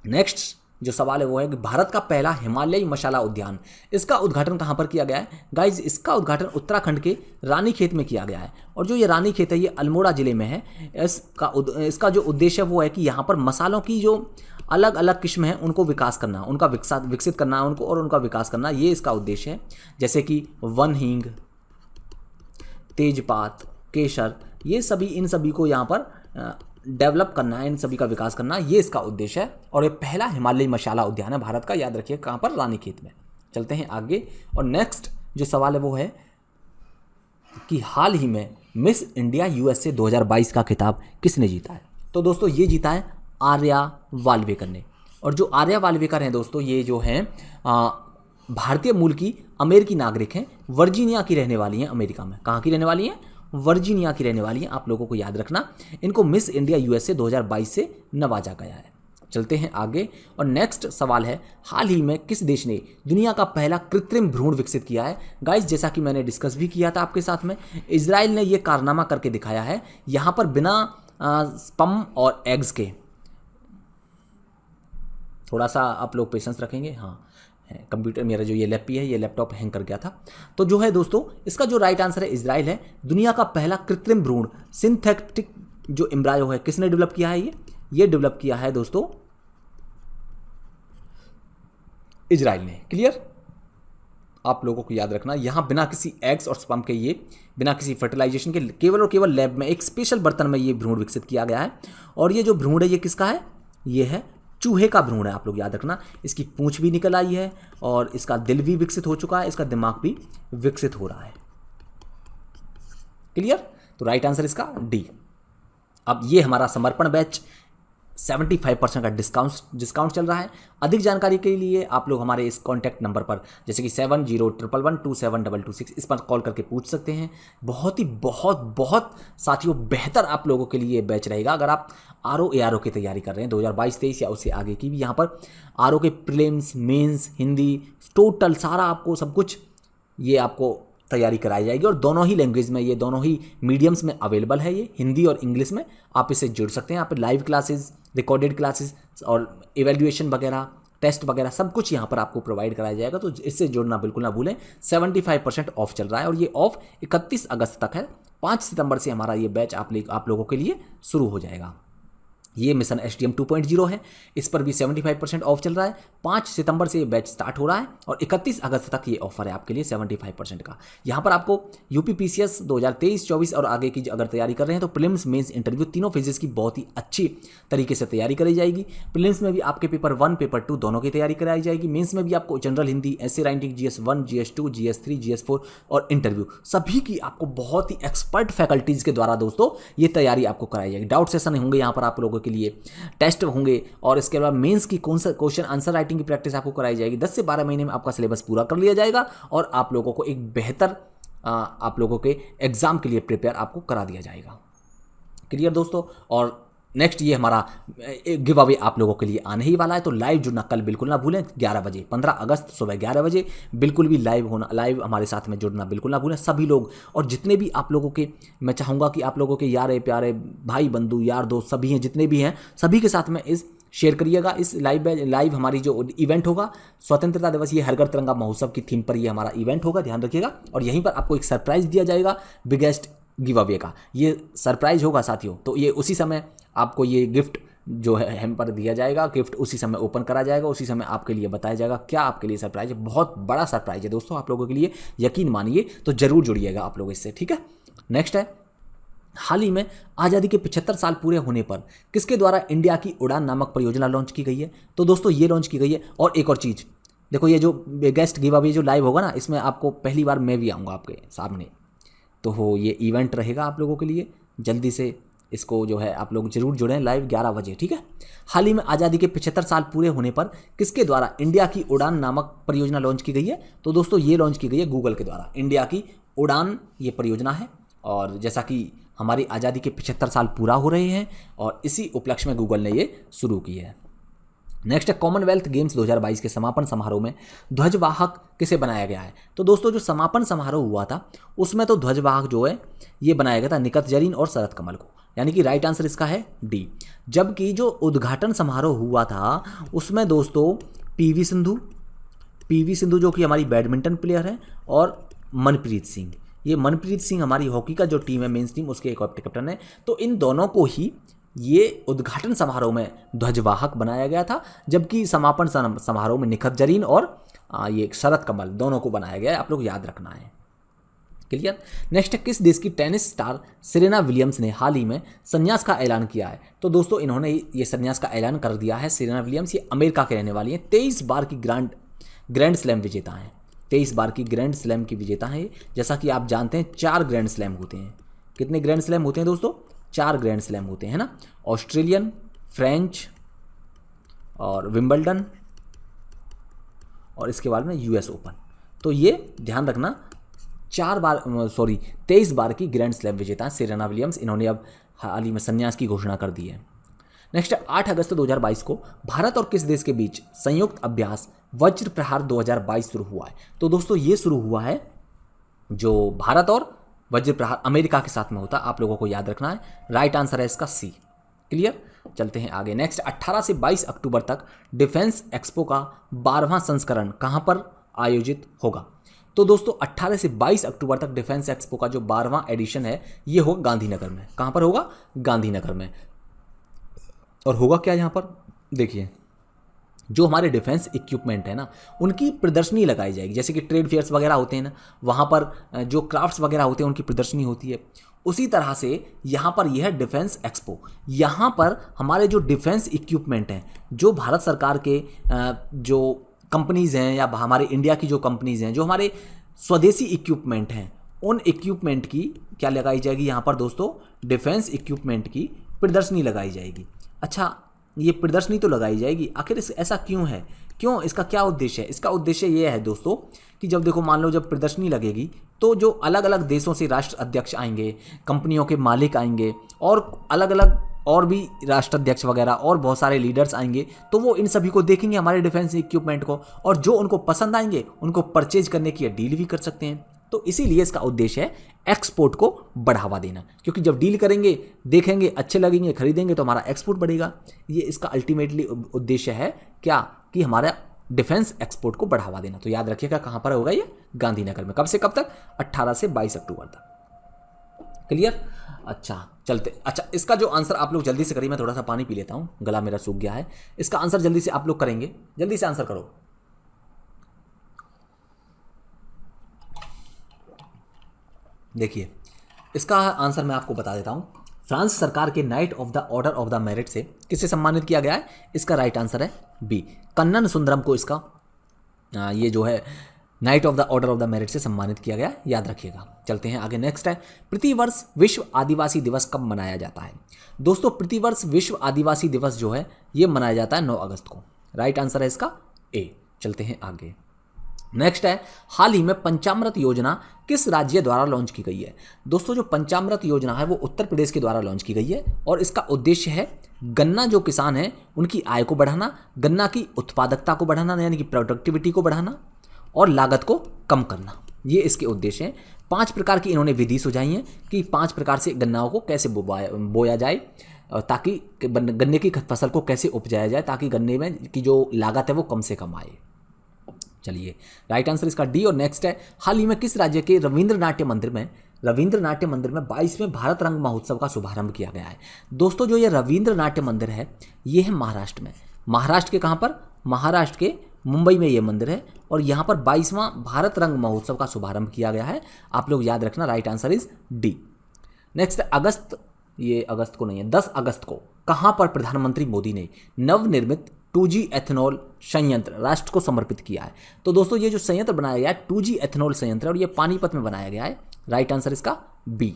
नेक्स्ट जो सवाल है वो है कि भारत का पहला हिमालयी मशाला उद्यान, इसका उद्घाटन कहाँ पर किया गया है? गाइज इसका उद्घाटन उत्तराखंड के रानीखेत में किया गया है, और जो ये रानीखेत है ये अल्मोड़ा जिले में है। इसका जो उद्देश्य है वो है कि यहाँ पर मसालों की जो अलग अलग किस्म है उनको विकास करना, उनका विकसित करना उनको, और उनका विकास करना, ये इसका उद्देश्य है। जैसे कि वन हींग, तेजपात, केसर, ये सभी, इन सभी को यहाँ पर डेवलप करना है, इन सभी का विकास करना, ये इसका उद्देश्य है। और ये पहला हिमालयी मशाला उद्यान है भारत का, याद रखिए कहाँ पर? रानीखेत में। चलते हैं आगे। और नेक्स्ट जो सवाल है वो है कि हाल ही में मिस इंडिया USA 2022 का खिताब किसने जीता है? तो दोस्तों ये जीता है आर्या वाल्वेकर ने। और जो आर्या वाल्वेकर हैं दोस्तों, ये जो हैं भारतीय मूल की अमेरिकी नागरिक हैं, वर्जीनिया की रहने वाली हैं अमेरिका में। कहाँ की रहने वाली हैं? वर्जीनिया की रहने वाली हैं। आप लोगों को याद रखना, इनको मिस इंडिया USA 2022 से नवाजा गया है। चलते हैं आगे। और नेक्स्ट सवाल है, हाल ही में किस देश ने दुनिया का पहला कृत्रिम भ्रूण विकसित किया है? गाइस जैसा कि मैंने डिस्कस भी किया था आपके साथ में, इजराइल ने यह कारनामा करके दिखाया है। यहाँ पर बिना स्पर्म और एग्स के थोड़ा सा आप लोग पेशेंस रखेंगे। हाँ, कंप्यूटर मेरा जो ये लैपी है, ये लैपटॉप हैंग कर गया था। तो जो है दोस्तों, इसका जो राइट आंसर है इजराइल है। दुनिया का पहला कृत्रिम भ्रूण सिंथेटिक जो एम्ब्रायो है, किसने डेवलप किया है? ये डेवलप किया है दोस्तों इजराइल ने। क्लियर? आप लोगों को याद रखना, यहाँ बिना किसी एग्स और स्पर्म के, ये बिना किसी फर्टिलाइजेशन के, केवल और केवल लैब में एक स्पेशल बर्तन में ये भ्रूण विकसित किया गया है। और ये जो भ्रूण है ये किसका है? ये है चूहे का भ्रूण है। आप लोग याद रखना, इसकी पूंछ भी निकल आई है और इसका दिल भी विकसित हो चुका है, इसका दिमाग भी विकसित हो रहा है। क्लियर? तो राइट आंसर इसका डी। अब ये हमारा समर्पण बैच 75% का डिस्काउंट चल रहा है। अधिक जानकारी के लिए आप लोग हमारे इस कॉन्टैक्ट नंबर पर, जैसे कि 7011127226, इस पर कॉल करके पूछ सकते हैं। बहुत साथियों बेहतर आप लोगों के लिए बैच रहेगा। अगर आप आरओ एआरओ की तैयारी कर रहे हैं 2022-23 या उससे आगे की भी, यहाँ पर आरओ के प्रीलिम्स, मेंस, हिंदी, टोटल सारा आपको सब कुछ ये आपको तैयारी कराई जाएगी। और दोनों ही लैंग्वेज में, ये दोनों ही मीडियम्स में अवेलेबल है, ये हिंदी और इंग्लिश में। आप इससे जुड़ सकते हैं। यहाँ पर लाइव क्लासेस, रिकॉर्डेड क्लासेस और इवैल्यूएशन वगैरह, टेस्ट वगैरह सब कुछ यहाँ पर आपको प्रोवाइड कराया जाएगा। तो इससे जुड़ना बिल्कुल ना भूलें। 75% ऑफ चल रहा है और ये ऑफ 31 अगस्त तक है। 5 सितंबर से हमारा ये बैच आप लोगों के लिए शुरू हो जाएगा। ये मिशन STM 2.0 है, इस पर भी 75% ऑफ चल रहा है। 5 सितंबर से ये बैच स्टार्ट हो रहा है और 31 अगस्त तक ये ऑफर है आपके लिए 75% का। यहाँ पर आपको UPPCS 2023-24 और आगे की अगर तैयारी कर रहे हैं तो प्रीलिम्स, मेंस, इंटरव्यू तीनों फेजेस की बहुत ही अच्छी तरीके से तैयारी करी जाएगी। प्रीलिम्स में भी आपके पेपर 1, पेपर 2 दोनों की तैयारी कराई जाएगी। मेंस में भी आपको जनरल हिंदी, ऐसे writing, GS1, GS2, GS3, GS4 और इंटरव्यू सभी की आपको बहुत ही एक्सपर्ट फैकल्टीज़ के द्वारा दोस्तों ये तैयारी आपको कराई जाएगी। डाउट सेशन होंगे यहाँ पर आप लोगों के लिए, टेस्ट होंगे और इसके बाद मेंस की क्वेश्चन आंसर राइटिंग की प्रैक्टिस आपको कराई जाएगी। 10 से 12 महीने में आपका सिलेबस पूरा कर लिया जाएगा और आप लोगों को एक बेहतर आप लोगों के एग्जाम के लिए प्रिपेयर आपको करा दिया जाएगा। क्लियर दोस्तों? और नेक्स्ट ये हमारा गिव अवे आप लोगों के लिए आने ही वाला है, तो लाइव जुड़ना कल बिल्कुल ना भूलें 11 बजे, 15 अगस्त सुबह 11 बजे बिल्कुल भी लाइव हमारे साथ में जुड़ना बिल्कुल ना भूलें सभी लोग। और जितने भी आप लोगों के, मैं चाहूँगा कि आप लोगों के यारे प्यारे भाई बंधु यार दोस्त सभी हैं, जितने भी हैं सभी के साथ में इस शेयर करिएगा। इस लाइव हमारी जो इवेंट होगा स्वतंत्रता दिवस, ये हर घर तिरंगा महोत्सव की थीम पर ये हमारा इवेंट होगा, ध्यान रखिएगा। और यहीं पर आपको एक सरप्राइज़ दिया जाएगा बिगेस्ट गिव अवे का, ये सरप्राइज होगा साथियों। तो ये उसी समय आपको ये गिफ्ट जो है हम पर दिया जाएगा, गिफ्ट उसी समय ओपन करा जाएगा, उसी समय आपके लिए बताया जाएगा क्या आपके लिए सरप्राइज है। बहुत बड़ा सरप्राइज है दोस्तों आप लोगों के लिए, यकीन मानिए। तो जरूर जुड़िएगा आप लोग इससे, ठीक है। नेक्स्ट है, हाल ही में आज़ादी के 75 साल पूरे होने पर किसके द्वारा इंडिया की उड़ान नामक परियोजना लॉन्च की गई है? तो दोस्तों ये लॉन्च की गई है। और एक और चीज़ देखो, ये जो गेस्ट गिव अवे जो लाइव होगा ना, इसमें आपको पहली बार मैं भी आऊँगा आपके सामने। तो हो ये इवेंट रहेगा आप लोगों के लिए, जल्दी से इसको जो है आप लोग जरूर जुड़ें लाइव 11 बजे, ठीक है। हाल ही में आज़ादी के 75 साल पूरे होने पर किसके द्वारा इंडिया की उड़ान नामक परियोजना लॉन्च की गई है? तो दोस्तों ये लॉन्च की गई है गूगल के द्वारा। इंडिया की उड़ान ये परियोजना है और जैसा कि हमारी आज़ादी के 75 साल पूरा हो रहे हैं और इसी उपलक्ष्य में गूगल ने ये शुरू की है। नेक्स्ट है, कॉमनवेल्थ गेम्स 2022 के समापन समारोह में ध्वजवाहक किसे बनाया गया है? तो दोस्तों जो समापन समारोह हुआ था उसमें तो ध्वजवाहक जो है ये बनाया गया था निखत जरीन और शरद कमल को, यानी कि राइट आंसर इसका है डी। जबकि जो उद्घाटन समारोह हुआ था उसमें दोस्तों पीवी सिंधु जो कि हमारी बैडमिंटन प्लेयर है, और मनप्रीत सिंह, ये मनप्रीत सिंह हमारी हॉकी का जो टीम है मेंस टीम, उसके एक कैप्टन है। तो इन दोनों को ही ये उद्घाटन समारोह में ध्वजवाहक बनाया गया था, जबकि समापन समारोह में निखत जरीन और ये शरद कमल दोनों को बनाया गया है, आप लोग याद रखना है। क्लियर। नेक्स्ट है, किस देश की टेनिस स्टार सेरेना विलियम्स ने हाल ही में संन्यास का ऐलान किया है? तो दोस्तों इन्होंने ये संन्यास का ऐलान कर दिया है। सेरेना विलियम्स ये अमेरिका के रहने वाली हैं, 23 बार की ग्रैंड स्लैम विजेता हैं, 23 बार की ग्रैंड स्लैम की विजेता हैं। जैसा कि आप जानते हैं 4 ग्रैंड स्लैम होते हैं। कितने ग्रैंड स्लैम होते हैं दोस्तों? 4 ग्रैंड स्लैम होते हैं ना, ऑस्ट्रेलियन, फ्रेंच और विंबलडन और इसके बाद में US ओपन। तो ये ध्यान रखना, 23 बार की ग्रैंड स्लैम विजेता सेरेना विलियम्स, इन्होंने अब हाल ही में संन्यास की घोषणा कर दी है। नेक्स्ट 8 अगस्त 2022 को भारत और किस देश के बीच संयुक्त अभ्यास वज्र प्रहार 2022 शुरू हुआ है? तो दोस्तों ये शुरू हुआ है जो भारत और वज्र प्रहार अमेरिका के साथ में होता है, आप लोगों को याद रखना है। राइट आंसर है इसका सी। क्लियर। चलते हैं आगे नेक्स्ट। 18 से 22 अक्टूबर तक डिफेंस एक्सपो का 12वां संस्करण कहाँ पर आयोजित होगा? तो दोस्तों 18 से 22 अक्टूबर तक डिफेंस एक्सपो का जो 12वां एडिशन है ये होगा गांधीनगर में। कहाँ पर होगा? गांधीनगर में। और होगा क्या यहाँ पर? देखिए, जो हमारे डिफेंस इक्विपमेंट है ना उनकी प्रदर्शनी लगाई जाएगी। जैसे कि ट्रेड फेयर्स वगैरह होते हैं ना, वहाँ पर जो क्राफ्ट्स वगैरह होते हैं उनकी प्रदर्शनी होती है, उसी तरह से यहाँ पर यह है डिफेंस एक्सपो। यहाँ पर हमारे जो डिफेंस इक्विपमेंट हैं, जो भारत सरकार के जो कंपनीज़ हैं या हमारे इंडिया की जो कंपनीज़ हैं, जो हमारे स्वदेशी इक्विपमेंट हैं, उन इक्विपमेंट की क्या लगाई जाएगी यहाँ पर दोस्तों? डिफेंस इक्विपमेंट की प्रदर्शनी लगाई जाएगी। अच्छा, ये प्रदर्शनी तो लगाई जाएगी, आखिर ऐसा क्यों है? क्यों? इसका क्या उद्देश्य है? इसका उद्देश्य ये है दोस्तों कि जब देखो, मान लो जब प्रदर्शनी लगेगी तो जो अलग अलग देशों से राष्ट्र अध्यक्ष आएंगे, कंपनियों के मालिक आएंगे, और अलग अलग और भी राष्ट्राध्यक्ष वगैरह और बहुत सारे लीडर्स आएंगे, तो वो इन सभी को देखेंगे, हमारे डिफेंस इक्विपमेंट को, और जो उनको पसंद आएंगे उनको परचेज करने की डील भी कर सकते हैं। तो इसीलिए इसका उद्देश्य है एक्सपोर्ट को बढ़ावा देना, क्योंकि जब डील करेंगे, देखेंगे, अच्छे लगेंगे, खरीदेंगे, तो हमारा एक्सपोर्ट बढ़ेगा। ये इसका अल्टीमेटली उद्देश्य है क्या? कि हमारा डिफेंस एक्सपोर्ट को बढ़ावा देना। तो याद रखिएगा कहाँ पर होगा ये? गांधीनगर में। कब से कब तक? 18 से 22 अक्टूबर तक। क्लियर? अच्छा, इसका जो आंसर आप लोग जल्दी से करिए। मैं थोड़ा सा पानी पी लेता हूँ, गला मेरा सूख गया है। इसका आंसर जल्दी से आप लोग करेंगे, जल्दी से आंसर करो। देखिए, इसका आंसर मैं आपको बता देता हूँ। फ्रांस सरकार के night of the order of the merit से किसे सम्मानित किया गया है? इसका राइट आंसर है बी, कन्नन सुंदरम को इसका ये जो है night of the order of the merit से सम्मानित किया गया, याद रखिएगा। चलते हैं आगे नेक्स्ट है, प्रतिवर्ष विश्व आदिवासी दिवस कब मनाया जाता है? दोस्तों प्रतिवर्ष विश्व आदिवासी दिवस जो है ये मनाया जाता है 9 अगस्त को। राइट आंसर है इसका ए। चलते हैं आगे नेक्स्ट है, हाल ही में पंचामृत योजना किस राज्य द्वारा लॉन्च की गई है? दोस्तों जो पंचामृत योजना है वो उत्तर प्रदेश के द्वारा लॉन्च की गई है, और इसका उद्देश्य है गन्ना जो किसान हैं उनकी आय को बढ़ाना, गन्ना की उत्पादकता को बढ़ाना यानी कि प्रोडक्टिविटी को बढ़ाना, और लागत को कम करना। ये इसके उद्देश्य हैं। 5 प्रकार की इन्होंने विधि सुझाई हैं कि 5 प्रकार से गन्नाओं को कैसे बोया जाए, ताकि गन्ने की फसल को कैसे उपजाया जाए, ताकि गन्ने में की जो लागत है वो कम से कम आए। चलिए, राइट आंसर इसका डी। और नेक्स्ट है, हाल ही में किस राज्य के रविंद्र नाट्य मंदिर में 22वें भारत रंग महोत्सव का शुभारंभ किया गया है? दोस्तों जो ये रविंद्र नाट्य मंदिर है ये है महाराष्ट्र में। महाराष्ट्र के कहाँ पर? महाराष्ट्र के मुंबई में ये मंदिर है, और यहाँ पर 22वां भारत रंग महोत्सव का शुभारंभ किया गया है। आप लोग याद रखना, right answer is D. Next, अगस्त को नहीं है, 10 अगस्त को कहाँ पर प्रधानमंत्री मोदी ने नवनिर्मित 2G एथेनॉल संयंत्र राष्ट्र को समर्पित किया है? तो दोस्तों ये जो संयंत्र बनाया गया है 2G एथेनॉल संयंत्र, और ये पानीपत में बनाया गया है। राइट आंसर इसका बी।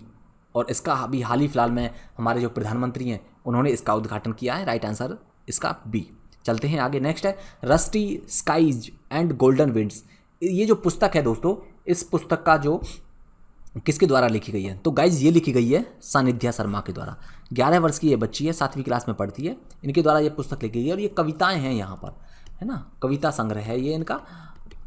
और इसका अभी हाल ही फिलहाल में हमारे जो प्रधानमंत्री हैं उन्होंने इसका उद्घाटन किया है। राइट आंसर इसका बी। चलते हैं आगे नेक्स्ट है, rusty skies and golden winds. ये जो पुस्तक है दोस्तों, इस पुस्तक का जो किसके द्वारा लिखी गई है? तो गाइज ये लिखी गई है सानिध्या शर्मा के द्वारा। 11 वर्ष की ये बच्ची है, 7वीं क्लास में पढ़ती है। इनके द्वारा ये पुस्तक लिखी गई है, और ये कविताएं हैं यहाँ पर, है ना, कविता संग्रह है ये इनका।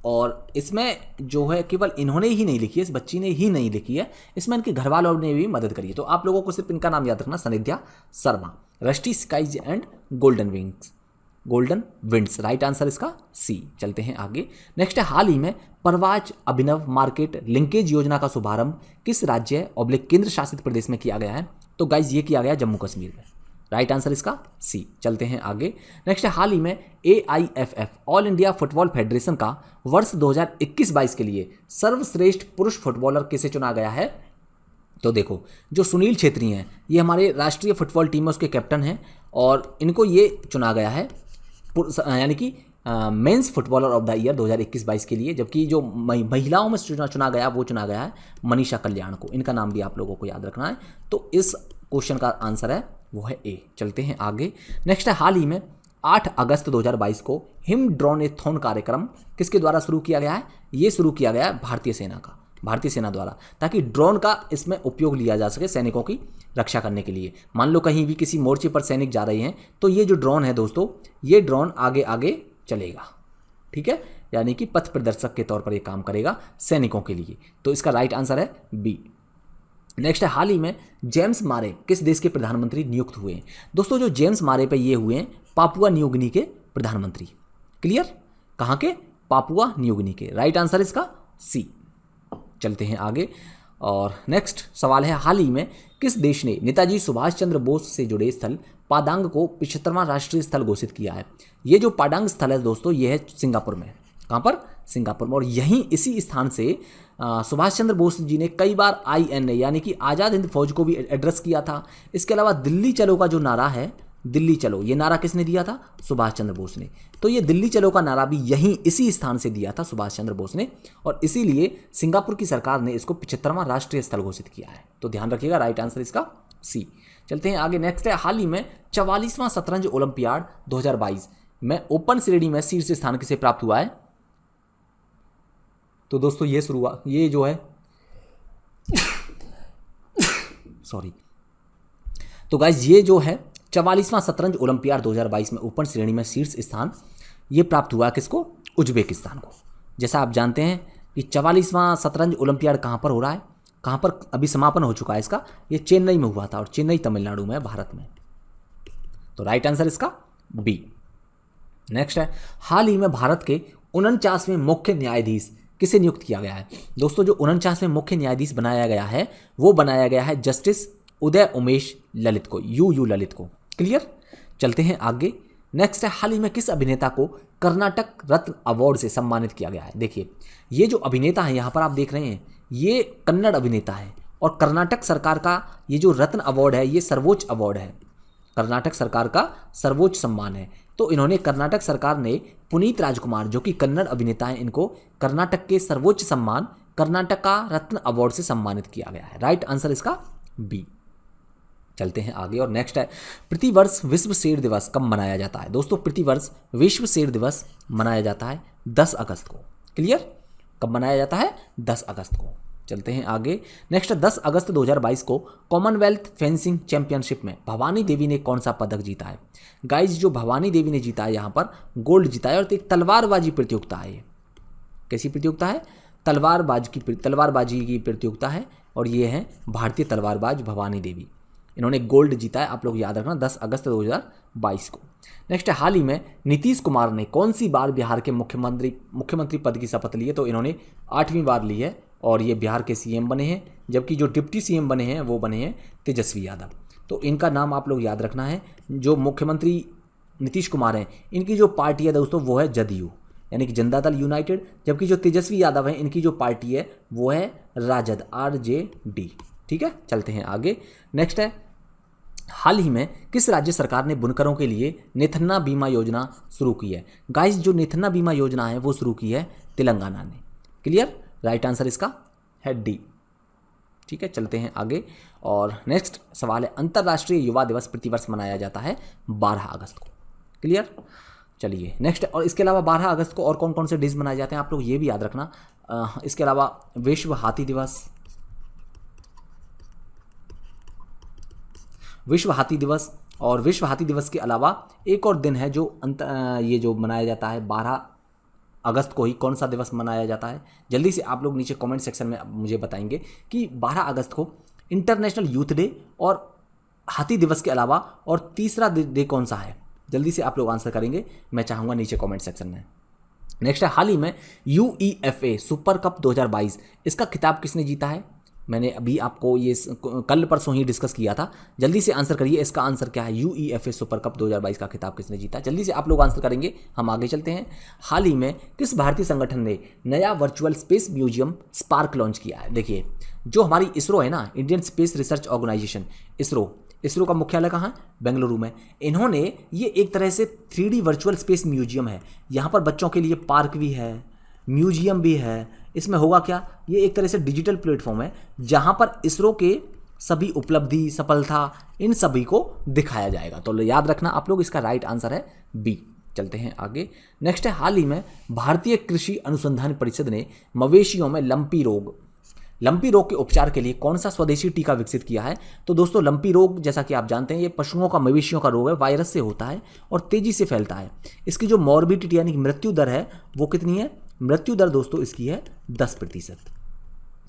और इसमें जो है केवल इन्होंने ही नहीं लिखी है, इस बच्ची ने ही नहीं लिखी है, इसमें इनके घर वालों ने भी मदद करी है। तो आप लोगों को सिर्फ इनका नाम याद रखना, Saanidhya Sharma. Rusty skies and golden winds. Right answer इसका सी। चलते हैं आगे नेक्स्ट है, हाल ही में परवाज अभिनव मार्केट लिंकेज योजना का शुभारंभ किस राज्य / केंद्र शासित प्रदेश में किया गया है? तो गाइज ये किया गया जम्मू कश्मीर में। राइट आंसर इसका सी। चलते हैं आगे नेक्स्ट है, हाल ही में AIFF all India football federation का वर्ष 2021-22 के लिए सर्वश्रेष्ठ पुरुष फुटबॉलर किसे चुना गया है? तो देखो, जो सुनील छेत्री हैं ये हमारे राष्ट्रीय फुटबॉल टीम में उसके कैप्टन हैं, और इनको ये चुना गया है यानी कि men's footballer of the year 2021-22 के लिए। जबकि जो महिलाओं में चुना गया वो चुना गया है मनीषा कल्याण को। इनका नाम भी आप लोगों को याद रखना है। तो इस क्वेश्चन का आंसर है वो है ए। चलते हैं आगे नेक्स्ट है, हाल ही में 8 अगस्त 2022 को हिम ड्रोनेथॉन कार्यक्रम किसके द्वारा शुरू किया गया है? ये शुरू किया गया है भारतीय सेना द्वारा, ताकि ड्रोन का इसमें उपयोग लिया जा सके सैनिकों की रक्षा करने के लिए। मान लो कहीं भी किसी मोर्चे पर सैनिक जा रहे हैं तो ये जो ड्रोन है दोस्तों, ये ड्रोन आगे आगे चलेगा, ठीक है, यानी कि पथ प्रदर्शक के तौर पर ये काम करेगा सैनिकों के लिए। तो इसका राइट आंसर है बी। नेक्स्ट है, हाल ही में जेम्स मारे किस देश के प्रधानमंत्री नियुक्त हुए हैं? दोस्तों जो जेम्स मारे पे ये हुए हैं पापुआ न्यू गिनी के प्रधानमंत्री। क्लियर? कहाँ के? पापुआ न्यू गिनी के। राइट आंसर इसका सी। चलते हैं आगे और नेक्स्ट सवाल है, हाल ही में किस देश ने नेताजी सुभाष चंद्र बोस से जुड़े स्थल पादांग को 75वां राष्ट्रीय स्थल घोषित किया है? ये जो पादांग स्थल है दोस्तों ये है सिंगापुर में। कहाँ पर? सिंगापुर में। और यहीं इसी स्थान से सुभाष चंद्र बोस जी ने कई बार INA यानी कि आज़ाद हिंद फौज को भी एड्रेस किया था। इसके अलावा दिल्ली चलो का जो नारा है, दिल्ली चलो, ये नारा किसने दिया था? सुभाष चंद्र बोस ने। तो ये दिल्ली चलो का नारा भी यहीं इसी स्थान से दिया था सुभाष चंद्र बोस ने, और इसीलिए सिंगापुर की सरकार ने इसको 75वां राष्ट्रीय स्थल घोषित किया है। तो ध्यान रखिएगा, राइट आंसर इसका सी। चलते हैं आगे। नेक्स्ट है, हाल ही में 44वां शतरंज ओलंपियाड 2022 में ओपन श्रेणी में शीर्ष स्थान किसे प्राप्त हुआ है? तो दोस्तों ये शुरू हुआ, ये जो है सॉरी, तो गाइज ये जो है 44वां शतरंज ओलंपियाड 2022 में ओपन श्रेणी में शीर्ष स्थान ये प्राप्त हुआ किसको? उज्बेकिस्तान को। जैसा आप जानते हैं कि 44वां शतरंज ओलंपियाड कहाँ पर हो रहा है, कहाँ पर अभी समापन हो चुका है इसका? ये चेन्नई में हुआ था, और चेन्नई तमिलनाडु में है, भारत में। तो राइट आंसर इसका बी। नेक्स्ट है, हाल ही में भारत के 49वें मुख्य न्यायाधीश किसे नियुक्त किया गया है? दोस्तों जो 49वें मुख्य न्यायाधीश बनाया गया है वो बनाया गया है जस्टिस उदय उमेश ललित को, यू ललित को। क्लियर? चलते हैं आगे। नेक्स्ट है, हाल ही में किस अभिनेता को कर्नाटक रत्न अवार्ड से सम्मानित किया गया है? देखिए ये जो अभिनेता है यहाँ पर आप देख रहे हैं ये कन्नड़ अभिनेता है, और कर्नाटक सरकार का ये जो रत्न अवार्ड है ये सर्वोच्च अवार्ड है, कर्नाटक सरकार का सर्वोच्च सम्मान है। तो इन्होंने, कर्नाटक सरकार ने पुनीत राजकुमार जो कि कन्नड़ अभिनेता हैं, इनको कर्नाटक के सर्वोच्च सम्मान कर्नाटक का रत्न अवार्ड से सम्मानित किया गया है। राइट आंसर इसका बी। चलते हैं आगे और नेक्स्ट है, प्रतिवर्ष विश्व शेर दिवस कब मनाया जाता है? दोस्तों प्रतिवर्ष विश्व शेर दिवस मनाया जाता है 10 अगस्त को। क्लियर? कब मनाया जाता है? 10 अगस्त को। चलते हैं आगे। नेक्स्ट 10 अगस्त 2022 को कॉमनवेल्थ फेंसिंग चैंपियनशिप में भवानी देवी ने कौन सा पदक जीता है? गाइज जो भवानी देवी ने जीता है यहाँ पर गोल्ड जीता है, और एक तलवारबाजी प्रतियोगिता है। ये कैसी प्रतियोगिता है? तलवारबाजी की प्रतियोगिता है, और ये है भारतीय तलवारबाज भवानी देवी। इन्होंने गोल्ड जीता है, आप लोग याद रखना, 10 अगस्त 2022 को। नेक्स्ट है, हाल ही में नीतीश कुमार ने कौन सी बार बिहार के मुख्यमंत्री पद की शपथ ली है? तो इन्होंने 8वीं बार ली है, और ये बिहार के CM बने हैं, जबकि जो डिप्टी CM बने हैं वो बने हैं तेजस्वी यादव। तो इनका नाम आप लोग याद रखना है। जो मुख्यमंत्री नीतीश कुमार हैं इनकी जो पार्टी है दोस्तों वो है जदयू यानी कि जनता दल यूनाइटेड, जबकि जो तेजस्वी यादव हैं इनकी जो पार्टी है वो है राजद, RJD। ठीक है, चलते हैं आगे। नेक्स्ट है, हाल ही में किस राज्य सरकार ने बुनकरों के लिए नेथन्ना बीमा योजना शुरू की है? गाइस जो नेथन्ना बीमा योजना है वो शुरू की है तेलंगाना ने। क्लियर? राइट आंसर इसका है डी। ठीक है, चलते हैं आगे और नेक्स्ट सवाल है, अंतर्राष्ट्रीय युवा दिवस प्रतिवर्ष मनाया जाता है 12 अगस्त को। क्लियर? चलिए नेक्स्ट, और इसके अलावा 12 अगस्त को और कौन कौन से डेज मनाए जाते हैं आप लोग ये भी याद रखना। इसके अलावा विश्व हाथी दिवस, और विश्व हाथी दिवस के अलावा एक और दिन है जो ये जो मनाया जाता है 12 अगस्त को ही। कौन सा दिवस मनाया जाता है? जल्दी से आप लोग नीचे कमेंट सेक्शन में मुझे बताएंगे कि 12 अगस्त को इंटरनेशनल यूथ डे और हाथी दिवस के अलावा और तीसरा डे कौन सा है? जल्दी से आप लोग आंसर करेंगे, मैं चाहूँगा नीचे कमेंट सेक्शन में। नेक्स्ट है, हाल ही में UEFA सुपर कप 2022 इसका खिताब किसने जीता है? मैंने अभी आपको ये कल परसों ही डिस्कस किया था। जल्दी से आंसर करिए, इसका आंसर क्या है? UEFA सुपर कप 2022 का खिताब किसने जीता? जल्दी से आप लोग आंसर करेंगे, हम आगे चलते हैं। हाल ही में किस भारतीय संगठन ने नया virtual space museum spark launch किया है? देखिए जो हमारी इसरो है ना, Indian space research organisation, ISRO का मुख्यालय कहाँ है? बेंगलुरु में। इन्होंने ये एक तरह से 3D वर्चुअल स्पेस म्यूजियम है। यहाँ पर बच्चों के लिए पार्क भी है, म्यूजियम भी है। इसमें होगा क्या? ये एक तरह से डिजिटल प्लेटफॉर्म है जहाँ पर इसरो के सभी उपलब्धि, सफलता, इन सभी को दिखाया जाएगा। तो याद रखना आप लोग, इसका राइट आंसर है बी। चलते हैं आगे। नेक्स्ट है, हाल ही में भारतीय कृषि अनुसंधान परिषद ने मवेशियों में लंपी रोग के उपचार के लिए कौन सा स्वदेशी टीका विकसित किया है? तो दोस्तों लंपी रोग जैसा कि आप जानते हैं ये पशुओं का, मवेशियों का रोग है, वायरस से होता है और तेजी से फैलता है। इसकी जो मॉर्बिडिटी यानी कि मृत्यु दर है वो कितनी है? मृत्यु दर दोस्तों इसकी है 10%।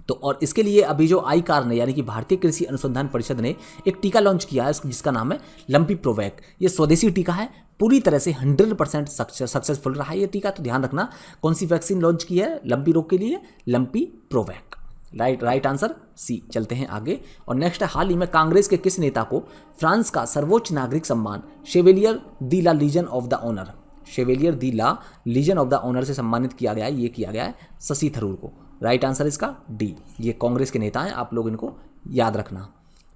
तो और इसके लिए अभी जो आईकार ने यानी कि भारतीय कृषि अनुसंधान परिषद ने एक टीका लॉन्च किया है जिसका नाम है लंपी प्रोवैक। ये स्वदेशी टीका है, पूरी तरह से 100% सक्सेसफुल रहा है ये टीका। तो ध्यान रखना कौन सी वैक्सीन लॉन्च की है लंपी रोग के लिए, lumpy ProVac. Right answer C. चलते हैं आगे और नेक्स्ट है, हाल ही में कांग्रेस के किस नेता को फ्रांस का सर्वोच्च नागरिक सम्मान chevalier de la legion of the honour, chevalier de la legion of the honour से सम्मानित किया गया है? ये किया गया है शशि थरूर को। राइट आंसर इसका डी। ये कांग्रेस के नेता हैं, आप लोग इनको याद रखना।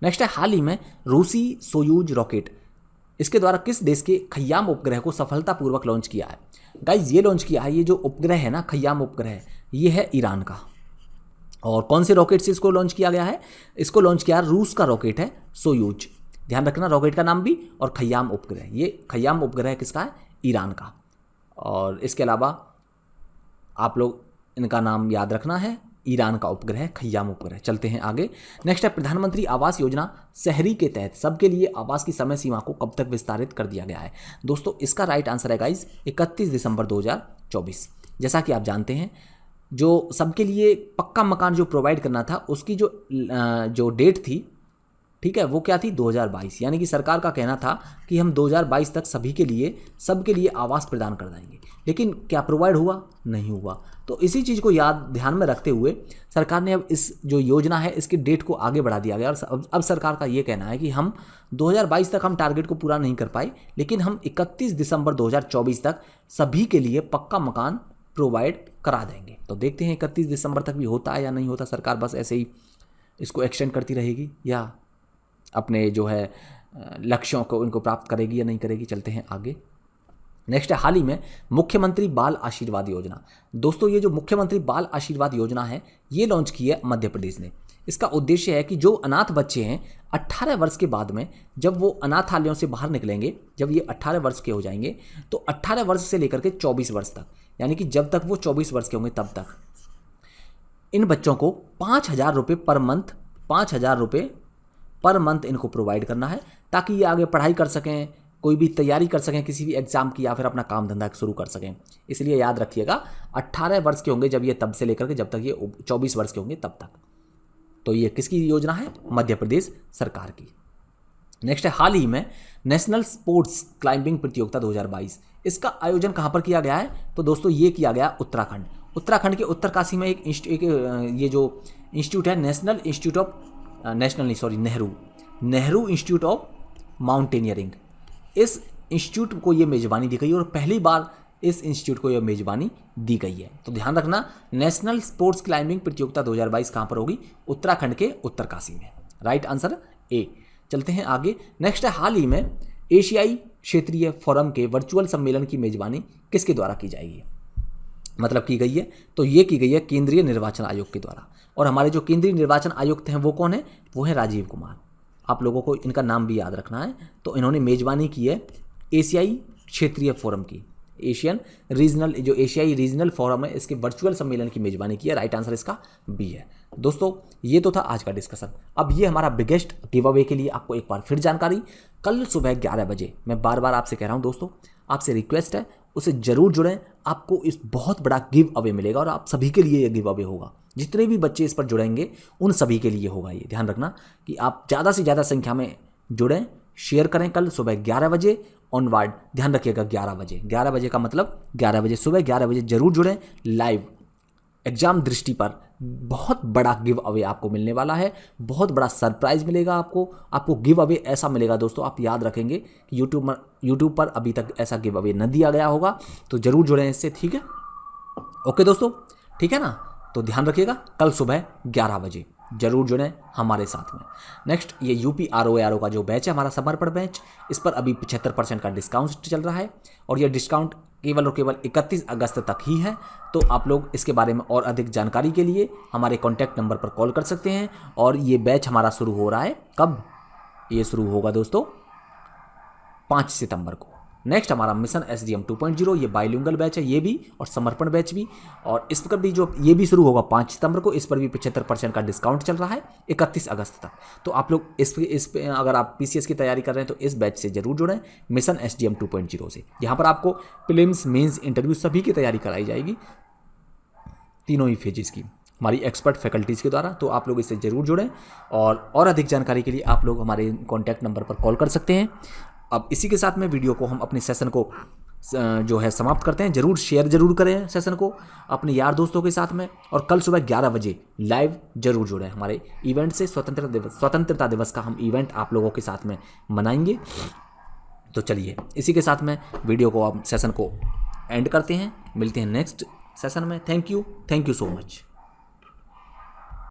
नेक्स्ट है, हाल ही में रूसी सोयूज रॉकेट इसके द्वारा किस देश के खयाम उपग्रह को सफलतापूर्वक लॉन्च किया है? गाइज ये लॉन्च किया है, ये जो उपग्रह है ना खयाम उपग्रह, ये है ईरान का। और कौन से रॉकेट से इसको लॉन्च किया गया है? इसको लॉन्च किया रूस का रॉकेट है सोयूज। ध्यान रखना रॉकेट का नाम भी और खयाम उपग्रह, ये खयाम उपग्रह किसका है? ईरान का। और इसके अलावा आप लोग इनका नाम याद रखना है, ईरान का उपग्रह खयाम उपग्रह। चलते हैं आगे। नेक्स्ट है, प्रधानमंत्री आवास योजना शहरी के तहत सबके लिए आवास की समय सीमा को कब तक विस्तारित कर दिया गया है? दोस्तों इसका राइट आंसर है गाइज 31 दिसंबर 2024। जैसा कि आप जानते हैं जो सबके लिए पक्का मकान जो प्रोवाइड करना था उसकी जो डेट थी, ठीक है, वो क्या थी? 2022। यानी कि सरकार का कहना था कि हम 2022 तक सबके लिए आवास प्रदान कर देंगे, लेकिन क्या प्रोवाइड हुआ? नहीं हुआ। तो इसी चीज़ को ध्यान में रखते हुए सरकार ने अब इस जो योजना है इसकी डेट को आगे बढ़ा दिया गया। और अब सरकार का ये कहना है कि हम 2022 तक हम टारगेट को पूरा नहीं कर पाए, लेकिन हम 31 दिसंबर 2024 तक सभी के लिए पक्का मकान प्रोवाइड करा देंगे। तो देखते हैं 31 दिसंबर तक भी होता है या नहीं होता। सरकार बस ऐसे ही इसको एक्सटेंड करती रहेगी या अपने जो है लक्ष्यों को इनको प्राप्त करेगी या नहीं करेगी। चलते हैं आगे। नेक्स्ट है, हाल ही में मुख्यमंत्री बाल आशीर्वाद योजना। दोस्तों ये जो मुख्यमंत्री बाल आशीर्वाद योजना है ये लॉन्च की है मध्य प्रदेश ने। इसका उद्देश्य है कि जो अनाथ बच्चे हैं 18 वर्ष के बाद में जब वो अनाथालयों से बाहर निकलेंगे, जब ये 18 वर्ष के हो जाएंगे तो 18 वर्ष से लेकर के 24 वर्ष तक, यानी कि जब तक वो 24 वर्ष के होंगे तब तक इन बच्चों को 5,000 रुपये पर मंथ, 5,000 रुपये पर मंथ इनको प्रोवाइड करना है, ताकि ये आगे पढ़ाई कर सकें, कोई भी तैयारी कर सकें किसी भी एग्जाम की, या फिर अपना काम धंधा शुरू कर सकें। इसलिए याद रखिएगा 18 वर्ष के होंगे जब ये, तब से लेकर के जब तक ये 24 वर्ष के होंगे तब तक। तो ये किसकी योजना है? मध्य प्रदेश सरकार की। नेक्स्ट है, हाल ही में नेशनल स्पोर्ट्स क्लाइंबिंग प्रतियोगिता 2022 इसका आयोजन कहाँ पर किया गया है? तो दोस्तों ये किया गया उत्तराखंड के उत्तरकाशी में एक ये जो इंस्टीट्यूट है नेहरू इंस्टीट्यूट ऑफ माउंटेनियरिंग, इस इंस्टीट्यूट को ये मेज़बानी दी गई और पहली बार इस इंस्टीट्यूट को ये मेज़बानी दी गई है। तो ध्यान रखना नेशनल स्पोर्ट्स क्लाइंबिंग प्रतियोगिता 2022 कहाँ पर होगी? उत्तराखंड के उत्तरकाशी में। Right answer A. चलते हैं आगे। नेक्स्ट है, हाल ही में एशियाई क्षेत्रीय फोरम के वर्चुअल सम्मेलन की मेज़बानी किसके द्वारा की जाएगी? मतलब की गई है, तो ये की गई है केंद्रीय निर्वाचन आयोग के द्वारा। और हमारे जो केंद्रीय निर्वाचन आयुक्त हैं वो कौन है? वो है राजीव कुमार। आप लोगों को इनका नाम भी याद रखना है। तो इन्होंने मेज़बानी की है एशियाई क्षेत्रीय फोरम की, एशियाई रीजनल फोरम है, इसके वर्चुअल सम्मेलन की मेज़बानी की है। राइट आंसर इसका बी है। दोस्तों ये तो था आज का डिस्कशन। अब ये हमारा बिगेस्ट गिव अवे के लिए आपको एक बार फिर जानकारी, कल सुबह 11 बजे, मैं बार बार आपसे कह रहा हूँ दोस्तों, आपसे रिक्वेस्ट है उसे ज़रूर जुड़ें। आपको इस बहुत बड़ा गिव अवे मिलेगा और आप सभी के लिए ये गिव अवे होगा। जितने भी बच्चे इस पर जुड़ेंगे उन सभी के लिए होगा। ये ध्यान रखना कि आप ज़्यादा से ज़्यादा संख्या में जुड़ें, शेयर करें। कल सुबह 11 बजे ऑनवर्ड, ध्यान रखिएगा 11 बजे का मतलब 11 बजे, सुबह 11 बजे जरूर जुड़ें। लाइव एग्जाम दृष्टि पर बहुत बड़ा गिव अवे आपको मिलने वाला है, बहुत बड़ा सरप्राइज मिलेगा आपको गिव अवे ऐसा मिलेगा दोस्तों, आप याद रखेंगे कि यूट्यूब पर अभी तक ऐसा गिव अवे न दिया गया होगा। तो जरूर जुड़ें इससे, ठीक है? ओके दोस्तों, ठीक है ना? तो ध्यान रखिएगा कल सुबह 11 बजे जरूर जुड़ें हमारे साथ में। नेक्स्ट, ये यूपी ROA का जो बैच है हमारा समर्पण बैच, इस पर अभी 75% का डिस्काउंट चल रहा है और ये डिस्काउंट केवल और केवल 31 अगस्त तक ही है। तो आप लोग इसके बारे में और अधिक जानकारी के लिए हमारे कॉन्टैक्ट नंबर पर कॉल कर सकते हैं। और ये बैच हमारा शुरू हो रहा है कब? ये शुरू होगा दोस्तों 5 सितंबर को। नेक्स्ट हमारा मिशन SDM 2.0, ये बाइलिंगुअल बैच है ये भी, और समर्पण बैच भी। और इस पर भी जो ये भी शुरू होगा 5 सितंबर को, इस पर भी 75% का डिस्काउंट चल रहा है 31 अगस्त तक। तो आप लोग इस पे अगर आप PCS की तैयारी कर रहे हैं तो इस बैच से जरूर जुड़ें, मिशन SDM 2.0 से। यहाँ पर आपको प्रीलिम्स, मेंस, इंटरव्यू सभी की तैयारी कराई जाएगी, तीनों ही फेजेस की। हमारी एक्सपर्ट फैकल्टीज़ के द्वारा। तो आप लोग इससे ज़रूर जुड़ें और अधिक जानकारी के लिए आप लोग हमारे कॉन्टैक्ट नंबर पर कॉल कर सकते हैं। अब इसी के साथ में वीडियो को हम अपने सेशन को जो है समाप्त करते हैं। ज़रूर शेयर ज़रूर करें सेशन को अपने यार दोस्तों के साथ में, और कल सुबह 11 बजे लाइव ज़रूर जुड़ें हमारे इवेंट से। स्वतंत्रता दिवस का हम इवेंट आप लोगों के साथ में मनाएंगे। तो चलिए इसी के साथ में वीडियो को, अब सेशन को एंड करते हैं। मिलते हैं नेक्स्ट सेशन में। Thank you so much.